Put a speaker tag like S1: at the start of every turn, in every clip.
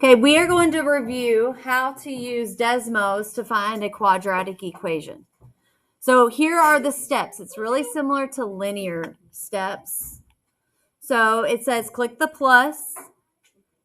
S1: Okay, we are going to review how to use Desmos to find a quadratic equation. So here are the steps. It's really similar to linear steps. So it says click the plus.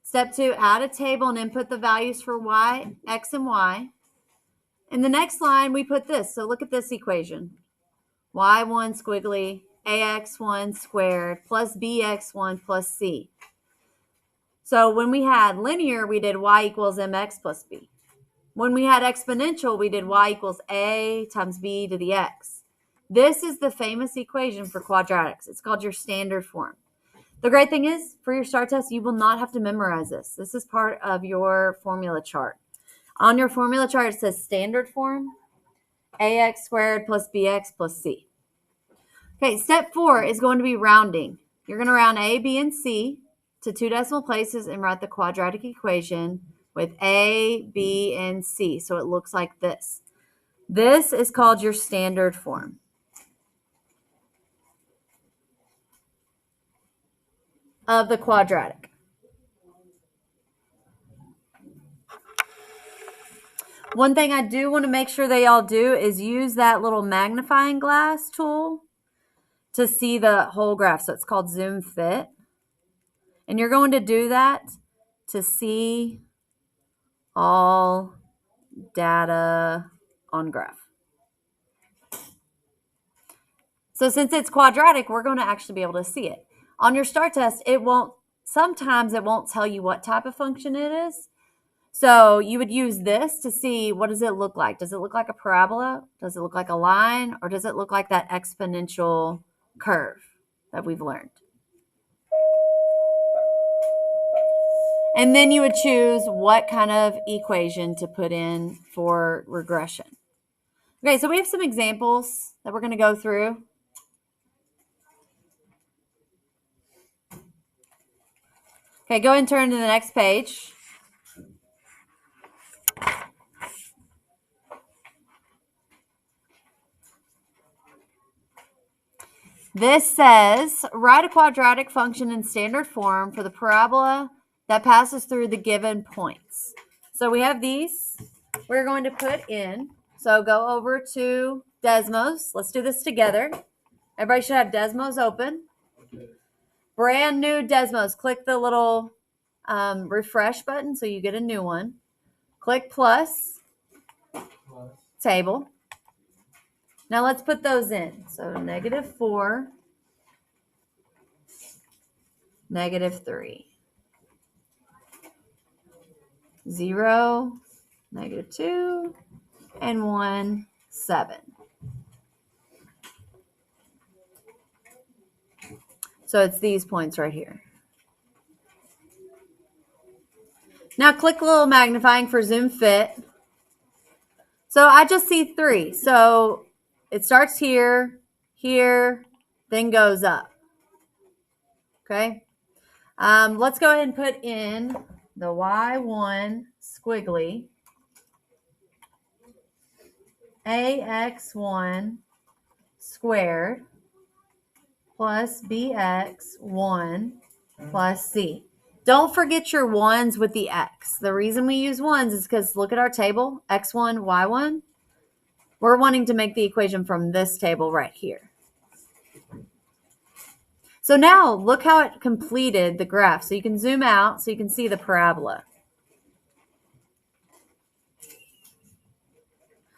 S1: Step 2, add a table and input the values for y, x, and y. In the next line, we put this. So look at this equation. y1 squiggly, ax1 squared plus bx1 plus c. So when we had linear, we did y equals mx plus b. When we had exponential, we did y equals a times b to the x. This is the famous equation for quadratics. It's called your standard form. The great thing is, for your STAR test, you will not have to memorize this. This is part of your formula chart. On your formula chart, it says standard form, ax squared plus bx plus c. Okay, step 4 is going to be rounding. You're going to round a, b, and c to 2 decimal places and write the quadratic equation with a, b, and c. So it looks like this. This is called your standard form of the quadratic. One thing I do want to make sure they all do is use that little magnifying glass tool to see the whole graph. So it's called zoom fit. And you're going to do that to see all data on graph. So since it's quadratic, we're going to actually be able to see it. On your STAR test, sometimes it won't tell you what type of function it is. So you would use this to see, what does it look like? Does it look like a parabola? Does it look like a line? Or does it look like that exponential curve that we've learned? And then you would choose what kind of equation to put in for regression. Okay, so we have some examples that we're going to go through. Okay, go ahead and turn to the next page. This says, write a quadratic function in standard form for the parabola that passes through the given points. So we have these we're going to put in. So go over to Desmos. Let's do this together. Everybody should have Desmos open. Brand new Desmos. Click the little refresh button so you get a new one. Click plus. Table. Now let's put those in. So -4, -3, 0, -2, and 1, 7. So it's these points right here. Now click a little magnifying for zoom fit. So I just see 3. So it starts here, here, then goes up. Okay. Let's go ahead and put in the y1 squiggly, ax1 squared plus bx1 plus c. Don't forget your ones with the x. The reason we use ones is because look at our table, x1, y1. We're wanting to make the equation from this table right here. So now look how it completed the graph. So you can zoom out so you can see the parabola.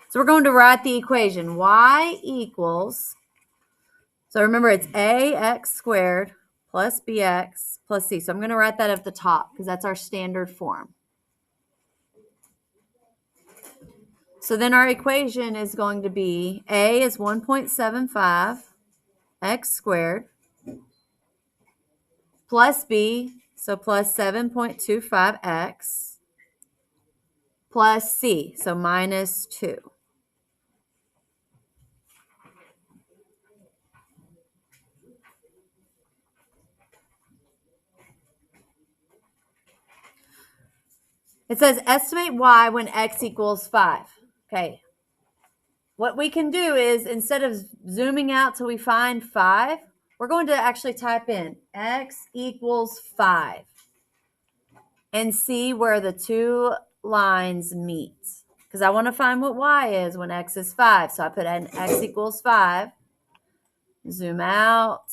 S1: So we're going to write the equation y equals, so remember it's ax squared plus bx plus c. So I'm going to write that at the top because that's our standard form. So then our equation is going to be a is 1.75 x squared plus b, so plus 7.25x plus c, so -2. It says estimate y when x equals 5. Okay. What we can do is instead of zooming out till we find 5, we're going to actually type in x equals 5. and see where the two lines meet. Because I want to find what y is when x is 5. So I put in x equals 5. Zoom out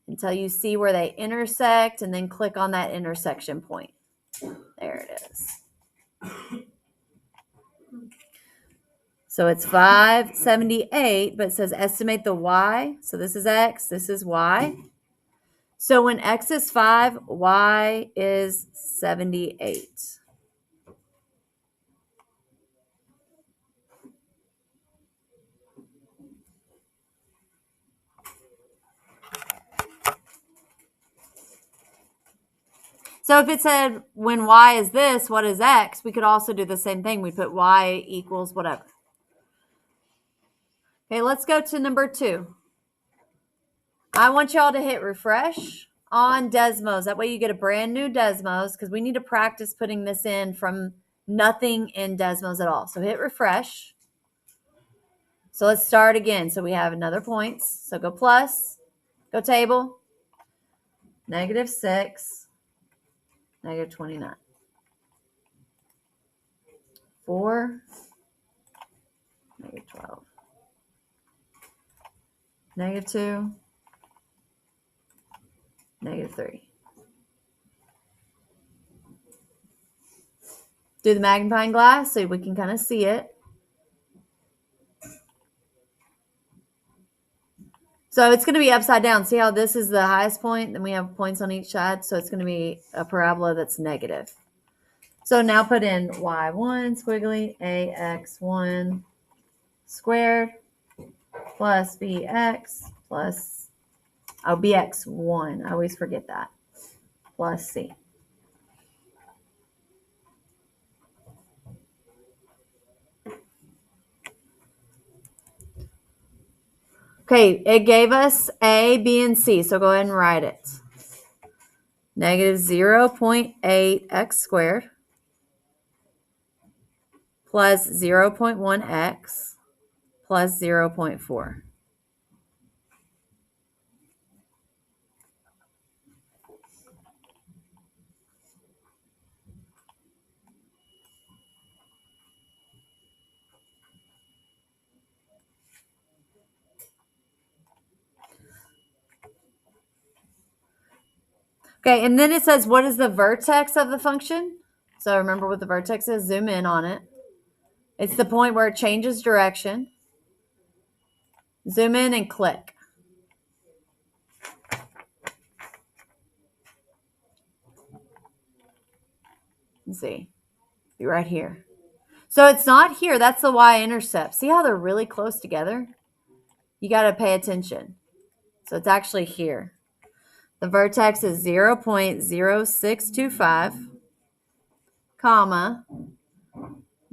S1: until you see where they intersect, and then click on that intersection point. There it is. So it's 578, but it says estimate the y. So this is x, this is y. So when x is 5, y is 78. So if it said when y is this, what is x? We could also do the same thing. We put y equals whatever. Okay, let's go to number 2. I want y'all to hit refresh on Desmos. That way you get a brand new Desmos, because we need to practice putting this in from nothing in Desmos at all. So hit refresh. So let's start again. So we have another points. So go plus, go table, -6, -29. 4, -12. -2, -3. Do the magnifying glass so we can kind of see it. So it's going to be upside down. See how this is the highest point? Then we have points on each side. So it's going to be a parabola that's negative. So now put in y1 squiggly ax1 squared plus bx plus, bx1. I always forget that. Plus c. Okay, it gave us A, B, and C, so go ahead and write it. -0.8 x squared plus 0.1 x plus 0.4. Okay, and then it says, what is the vertex of the function? So remember what the vertex is. Zoom in on it. It's the point where it changes direction. Zoom in and click. Let's see. Be right here. So it's not here. That's the y-intercept. See how they're really close together? You got to pay attention. So it's actually here. The vertex is 0.0625, comma,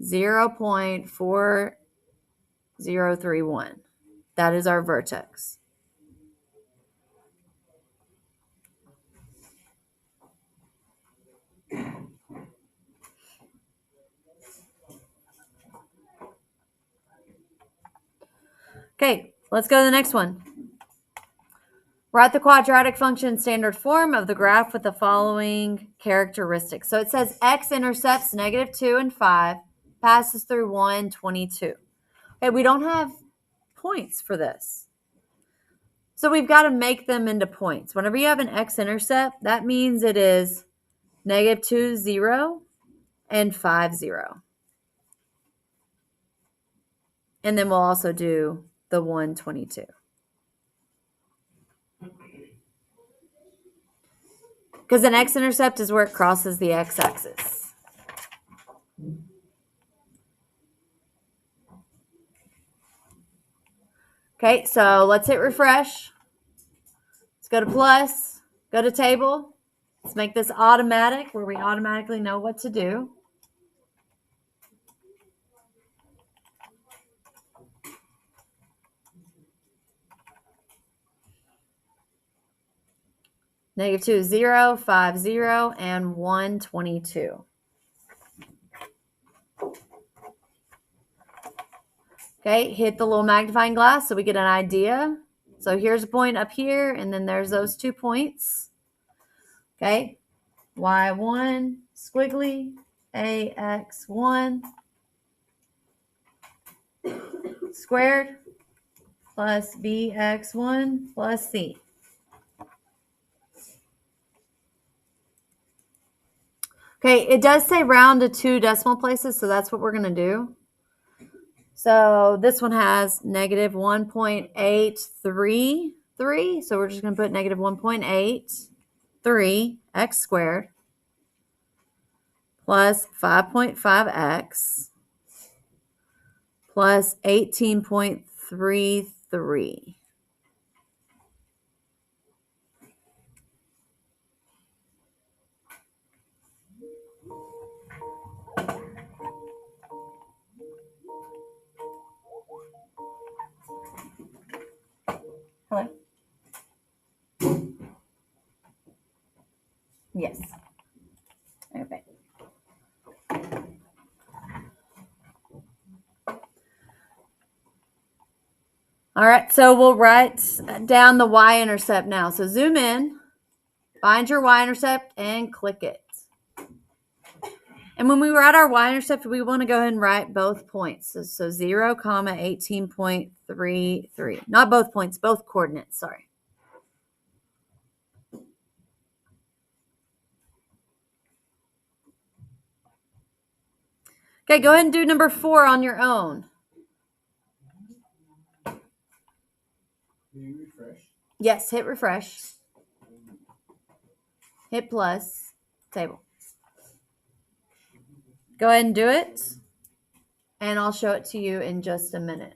S1: 0.4031. That is our vertex. Okay, let's go to the next one. Write the quadratic function standard form of the graph with the following characteristics. So it says x intercepts -2 and 5, passes through 1, 22. Okay, we don't have points for this. So we've got to make them into points. Whenever you have an x-intercept, that means it is -2, 0, and 5, 0. And then we'll also do the 1, 22. Because an x-intercept is where it crosses the x-axis. Okay, so let's hit refresh. Let's go to plus, go to table. Let's make this automatic, where we automatically know what to do. -2 is 0, 5, 0, and 1, 22. Okay, hit the little magnifying glass so we get an idea. So here's a point up here, and then there's those 2 points. Okay, y1 squiggly ax1 squared plus bx1 plus c. Okay, it does say round to 2 decimal places, so that's what we're going to do. So this one has negative 1.833, so we're just going to put negative 1.83 x squared plus 5.5x plus 18.33. Hello? Yes. Okay. All right, so we'll write down the y-intercept now. So zoom in, find your y-intercept, and click it. And when we write our y-intercept, we want to go ahead and write both points. So 0, 18.33. Not both points, both coordinates, sorry. Okay, go ahead and do number 4 on your own.
S2: Refresh.
S1: Yes, hit refresh. Hit plus table. Go ahead and do it, and I'll show it to you in just a minute.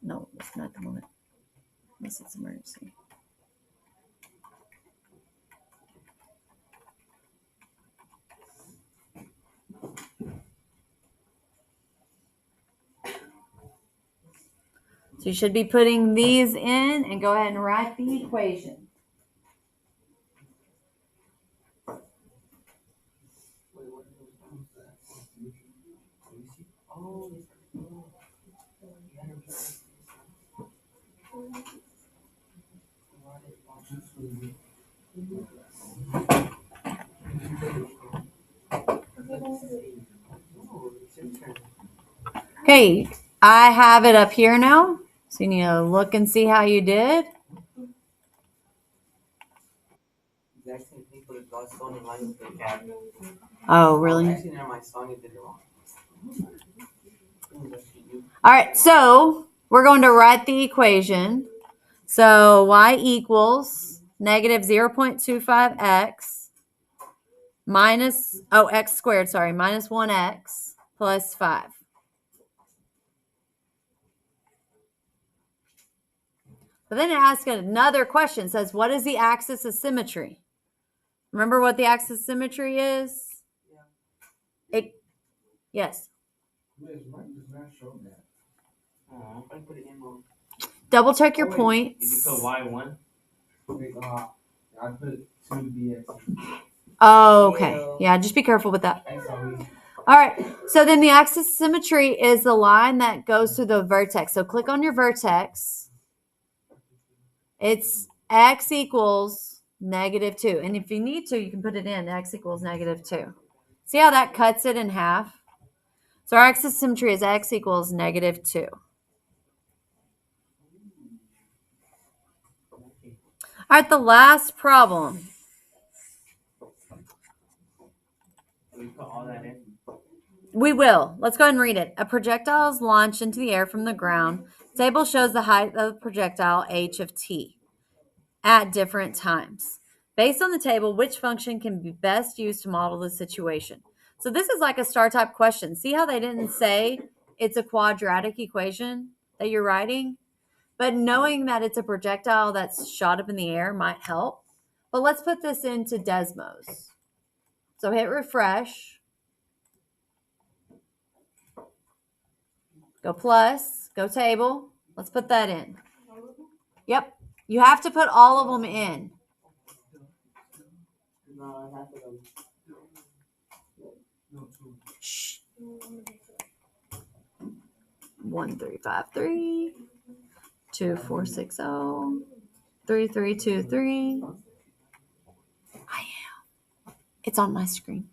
S1: No, it's not the moment. Unless it's emergency. So you should be putting these in and go ahead and write the equation. Okay, I have it up here now. So you need to look and see how you did. Oh, really? All right, so we're going to write the equation. So y equals negative 0.25x minus, x squared, sorry, minus 1x plus 5. But then it asks another question. It says, what is the axis of symmetry? Remember what the axis of symmetry is? Yes. Double check your points.
S2: So y1? I put 2bx.
S1: Oh, okay. Yeah, just be careful with that. All right. So then the axis of symmetry is the line that goes through the vertex. So click on your vertex. It's x equals negative 2. And if you need to, you can put it in x equals negative 2. See how that cuts it in half? So our axis of symmetry is x equals negative 2. All right, the last problem.
S2: We put all that in.
S1: We will. Let's go ahead and read it. A projectile is launched into the air from the ground. The table shows the height of the projectile h of t at different times. Based on the table, which function can be best used to model the situation? So this is like a star type question. See how they didn't say it's a quadratic equation that you're writing? But knowing that it's a projectile that's shot up in the air might help. But let's put this into Desmos. So hit refresh. Go Go plus, go table. Let's put that in. Yep. You have to put all of them in.
S2: No, I have to go.
S1: Shh. 1353 2460 3323. I am. It's on my screen.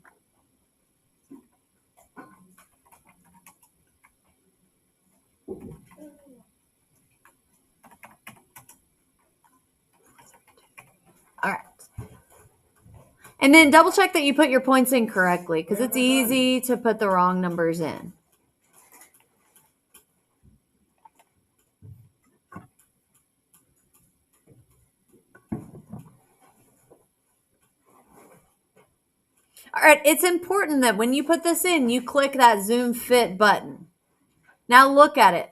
S1: All right. And then double check that you put your points in correctly, because it's easy to put the wrong numbers in. All right, it's important that when you put this in, you click that Zoom Fit button. Now look at it.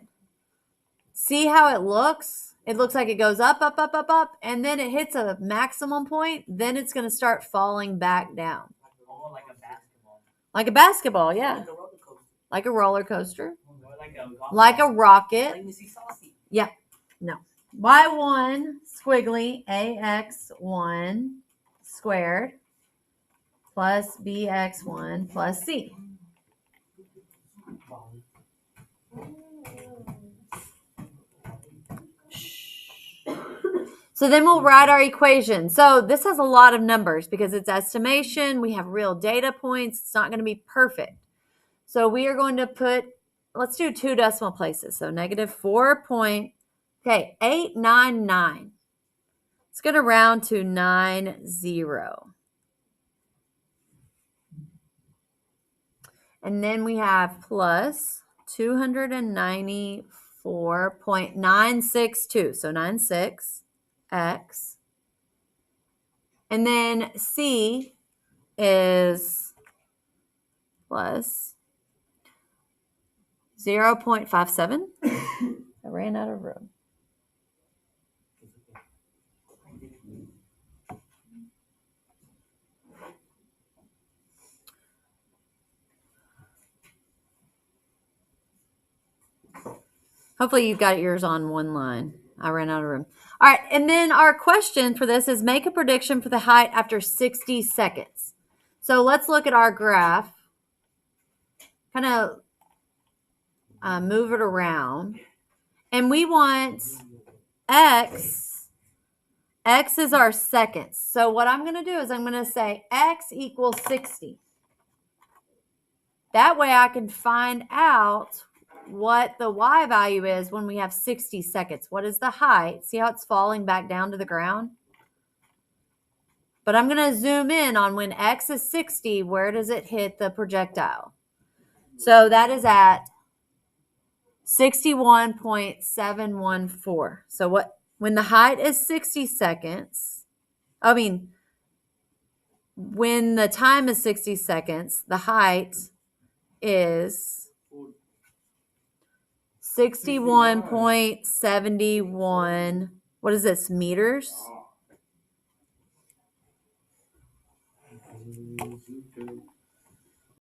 S1: See how it looks? It looks like it goes up, up, up, up, up, and then it hits a maximum point. Then it's going to start falling back down.
S2: Oh, like a basketball.
S1: Like a basketball, yeah.
S2: Like a roller
S1: Like a roller coaster.
S2: coaster.
S1: Like a rocket.
S2: Like Missy Saucy.
S1: Yeah. No. Y1 squiggly AX1 squared plus BX1 plus C. So then we'll write our equation. So this has a lot of numbers because it's estimation. We have real data points. It's not going to be perfect. So we are going to put, let's do 2 decimal places. So -899. It's going to round to 90. And then we have plus 294.962. So 96. X. And then C is plus 0.57. I ran out of room. Hopefully you've got yours on one line. I ran out of room. All right, and then our question for this is make a prediction for the height after 60 seconds. So let's look at our graph. Kind of move it around. And we want X. X is our seconds. So what I'm going to do is I'm going to say X equals 60. That way I can find out what the Y value is when we have 60 seconds. What is the height? See how it's falling back down to the ground? But I'm going to zoom in on when X is 60, where does it hit the projectile? So that is at 61.714. So when the height is 60 seconds, when the time is 60 seconds, the height is 61.71. What is this, meters?